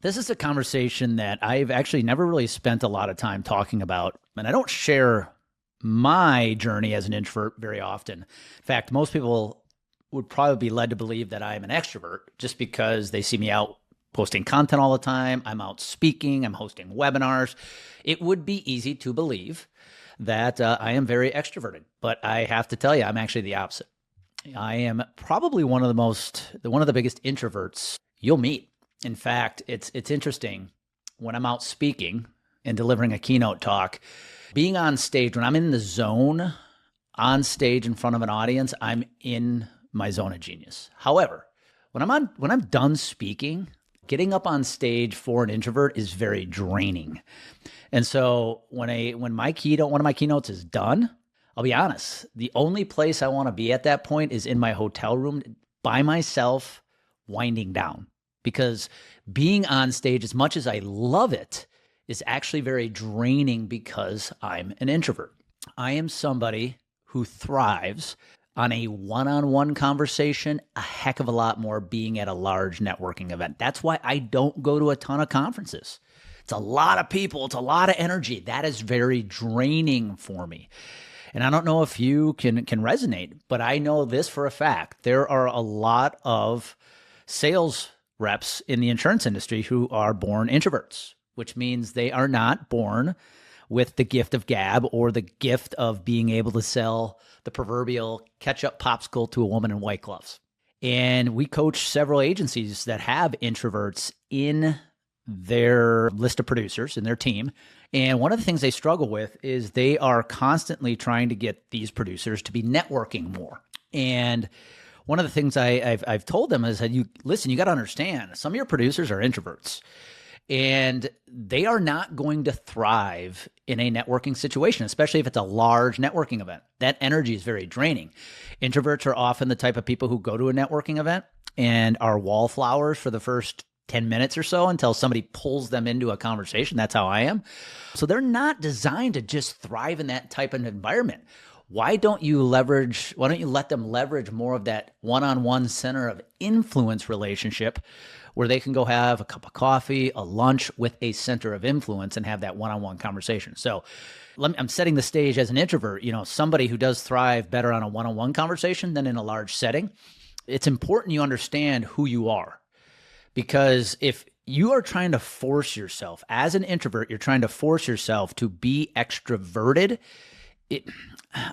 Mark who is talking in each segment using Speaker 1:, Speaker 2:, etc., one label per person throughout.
Speaker 1: This is a conversation that I've actually never really spent a lot of time talking about, and I don't share my journey as an introvert very often. In fact, most people would probably be led to believe that I'm an extrovert just because they see me out posting content all the time. I'm out speaking, I'm hosting webinars. It would be easy to believe that I am very extroverted, but I have to tell you, I'm actually the opposite. I am probably one of the biggest introverts you'll meet. In fact, it's interesting when I'm out speaking and delivering a keynote talk, being on stage, when I'm in the zone on stage in front of an audience, I'm in my zone of genius. However, when I'm done speaking, getting up on stage for an introvert is very draining. And so when one of my keynotes is done, I'll be honest, the only place I want to be at that point is in my hotel room by myself, winding down. Because being on stage, as much as I love it, is actually very draining because I'm an introvert. I am somebody who thrives on a one-on-one conversation a heck of a lot more being at a large networking event. That's why I don't go to a ton of conferences. It's a lot of people. It's a lot of energy. That is very draining for me. And I don't know if you can resonate, but I know this for a fact. There are a lot of sales reps in the insurance industry who are born introverts, which means they are not born with the gift of gab or the gift of being able to sell the proverbial ketchup popsicle to a woman in white gloves. And we coach several agencies that have introverts in their list of producers in their team. And one of the things they struggle with is they are constantly trying to get these producers to be networking more. And one of the things I've told them is that you got to understand, some of your producers are introverts and they are not going to thrive in a networking situation, especially if it's a large networking event. That energy is very draining. Introverts are often the type of people who go to a networking event and are wallflowers for the first 10 minutes or so until somebody pulls them into a conversation. That's how I am. So they're not designed to just thrive in that type of environment. Why don't you let them leverage more of that one-on-one center of influence relationship where they can go have a cup of coffee, a lunch with a center of influence and have that one-on-one conversation? So I'm setting the stage as an introvert, somebody who does thrive better on a one-on-one conversation than in a large setting. It's important you understand who you are, because if you are trying to force yourself as an introvert, you're trying to force yourself to be extroverted.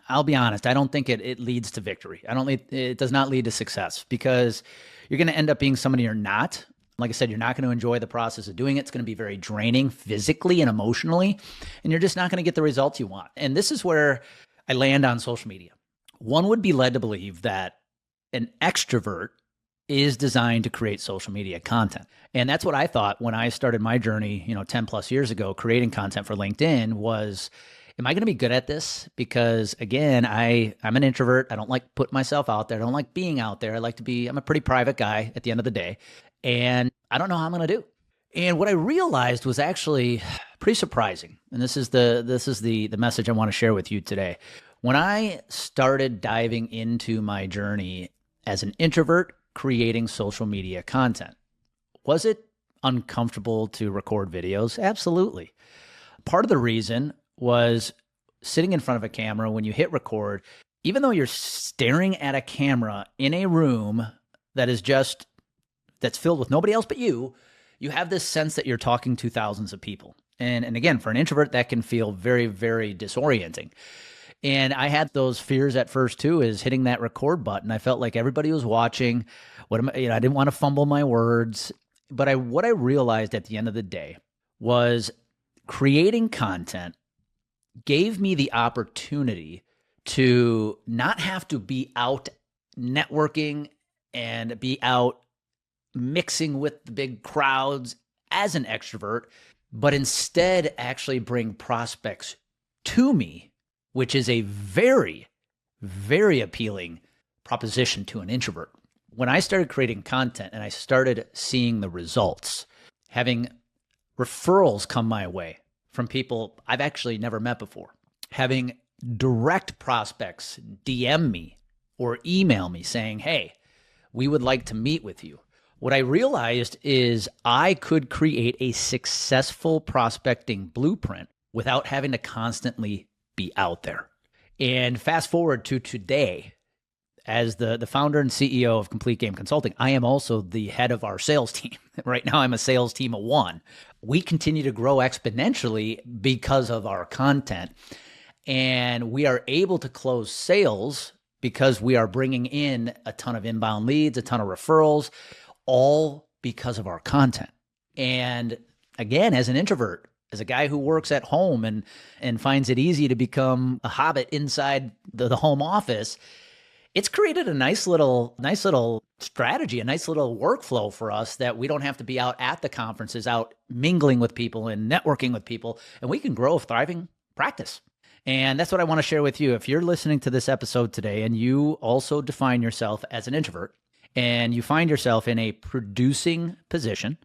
Speaker 1: I'll be honest, I don't think it leads to victory. It does not lead to success, because you're going to end up being somebody you're not. Like I said, you're not going to enjoy the process of doing it. It's going to be very draining physically and emotionally, and you're just not going to get the results you want. And this is where I land on social media. One would be led to believe that an extrovert is designed to create social media content. And that's what I thought when I started my journey, 10 plus years ago, creating content for LinkedIn was, am I going to be good at this? Because again, I'm an introvert. I don't like putting myself out there. I don't like being out there. I'm a pretty private guy at the end of the day. And I don't know how I'm going to do. And what I realized was actually pretty surprising. And this is the message I want to share with you today. When I started diving into my journey as an introvert creating social media content, was it uncomfortable to record videos? Absolutely. Part of the reason was sitting in front of a camera. When you hit record, even though you're staring at a camera in a room that's filled with nobody else but you have this sense that you're talking to thousands of people. And again, for an introvert, that can feel very, very disorienting. And I had those fears at first too, is hitting that record button. I felt like everybody was watching. I didn't want to fumble my words. But what I realized at the end of the day was creating content gave me the opportunity to not have to be out networking and be out mixing with the big crowds as an extrovert, but instead actually bring prospects to me, which is a very, very appealing proposition to an introvert. When I started creating content and I started seeing the results, having referrals come my way from people I've actually never met before, having direct prospects DM me or email me saying, hey, we would like to meet with you. What I realized is I could create a successful prospecting blueprint without having to constantly be out there. And fast forward to today, as the founder and CEO of Complete Game Consulting, I am also the head of our sales team. Right now, I'm a sales team of one. We continue to grow exponentially because of our content. And we are able to close sales because we are bringing in a ton of inbound leads, a ton of referrals, all because of our content. And again, as an introvert, as a guy who works at home and finds it easy to become a hobbit inside the home office, it's created a nice little strategy, a nice little workflow for us that we don't have to be out at the conferences, out mingling with people and networking with people, and we can grow a thriving practice. And that's what I want to share with you. If you're listening to this episode today and you also define yourself as an introvert and you find yourself in a producing position,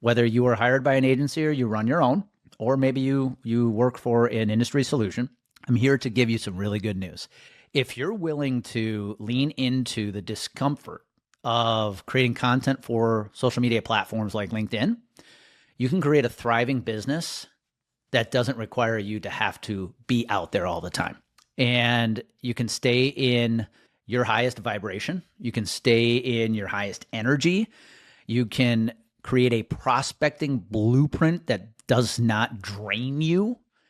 Speaker 1: whether you are hired by an agency or you run your own, or maybe you work for an industry solution, I'm here to give you some really good news. If you're willing to lean into the discomfort of creating content for social media platforms like LinkedIn, you can create a thriving business that doesn't require you to have to be out there all the time. And you can stay in your highest vibration. You can stay in your highest energy. You can create a prospecting blueprint that does not drain you